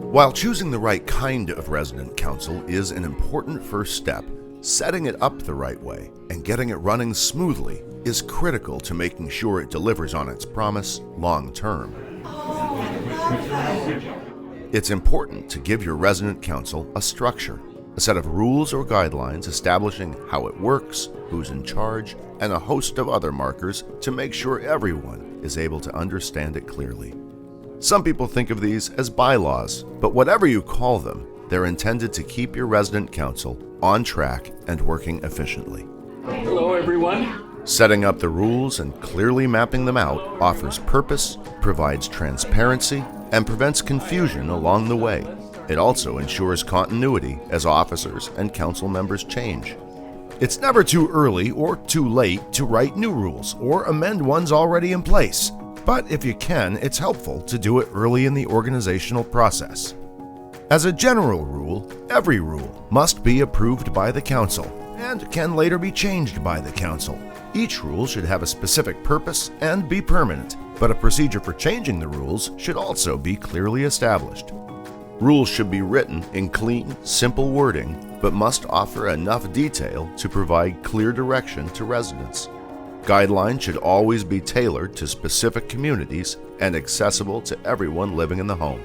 While choosing the right kind of resident council is an important first step, setting it up the right way and getting it running smoothly is critical to making sure it delivers on its promise long term. It's important to give your resident council a structure, a set of rules or guidelines establishing how it works, who's in charge, and a host of other markers to make sure everyone is able to understand it clearly. Some people think of these as bylaws, but whatever you call them, they're intended to keep your resident council on track and working efficiently. Hello, everyone. Setting up the rules and clearly mapping them out offers purpose, provides transparency, and prevents confusion along the way. It also ensures continuity as officers and council members change. It's never too early or too late to write new rules or amend ones already in place. But if you can, it's helpful to do it early in the organizational process. As a general rule, every rule must be approved by the council and can later be changed by the council. Each rule should have a specific purpose and be permanent, but a procedure for changing the rules should also be clearly established. Rules should be written in clean, simple wording, but must offer enough detail to provide clear direction to residents. Guidelines should always be tailored to specific communities and accessible to everyone living in the home.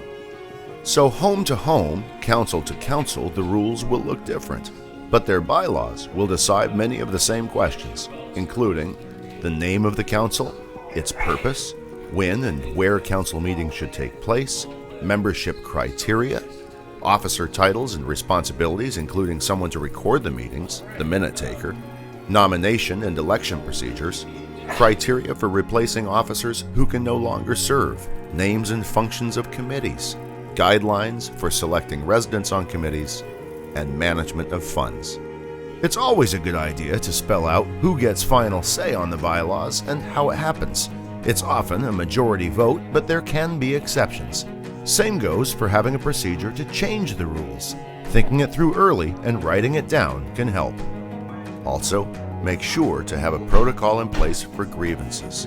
So home to home, council to council, the rules will look different, but their bylaws will decide many of the same questions, including the name of the council, its purpose, when and where council meetings should take place, membership criteria, officer titles and responsibilities including someone to record the meetings, the minute taker, nomination and election procedures, criteria for replacing officers who can no longer serve, names and functions of committees, guidelines for selecting residents on committees, and management of funds. It's always a good idea to spell out who gets final say on the bylaws and how it happens. It's often a majority vote, but there can be exceptions. Same goes for having a procedure to change the rules. Thinking it through early and writing it down can help. Also, make sure to have a protocol in place for grievances.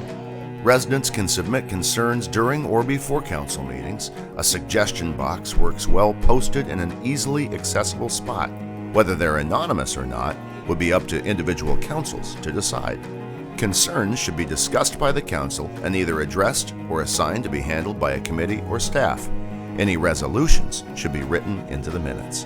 Residents can submit concerns during or before council meetings. A suggestion box works well posted in an easily accessible spot. Whether they're anonymous or not would be up to individual councils to decide. Concerns should be discussed by the council and either addressed or assigned to be handled by a committee or staff. Any resolutions should be written into the minutes.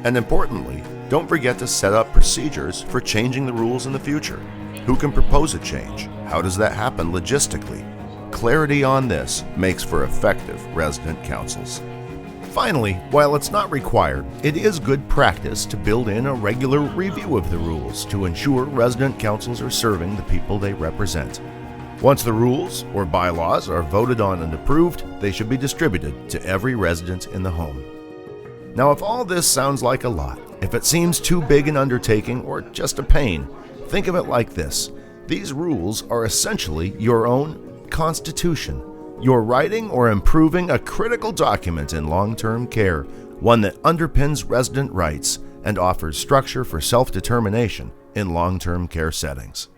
And importantly, don't forget to set up procedures for changing the rules in the future. Who can propose a change? How does that happen logistically? Clarity on this makes for effective resident councils. Finally, while it's not required, it is good practice to build in a regular review of the rules to ensure resident councils are serving the people they represent. Once the rules or bylaws are voted on and approved, they should be distributed to every resident in the home. Now, if all this sounds like a lot, if it seems too big an undertaking or just a pain, think of it like this. These rules are essentially your own constitution. You're writing or improving a critical document in long-term care, one that underpins resident rights and offers structure for self-determination in long-term care settings.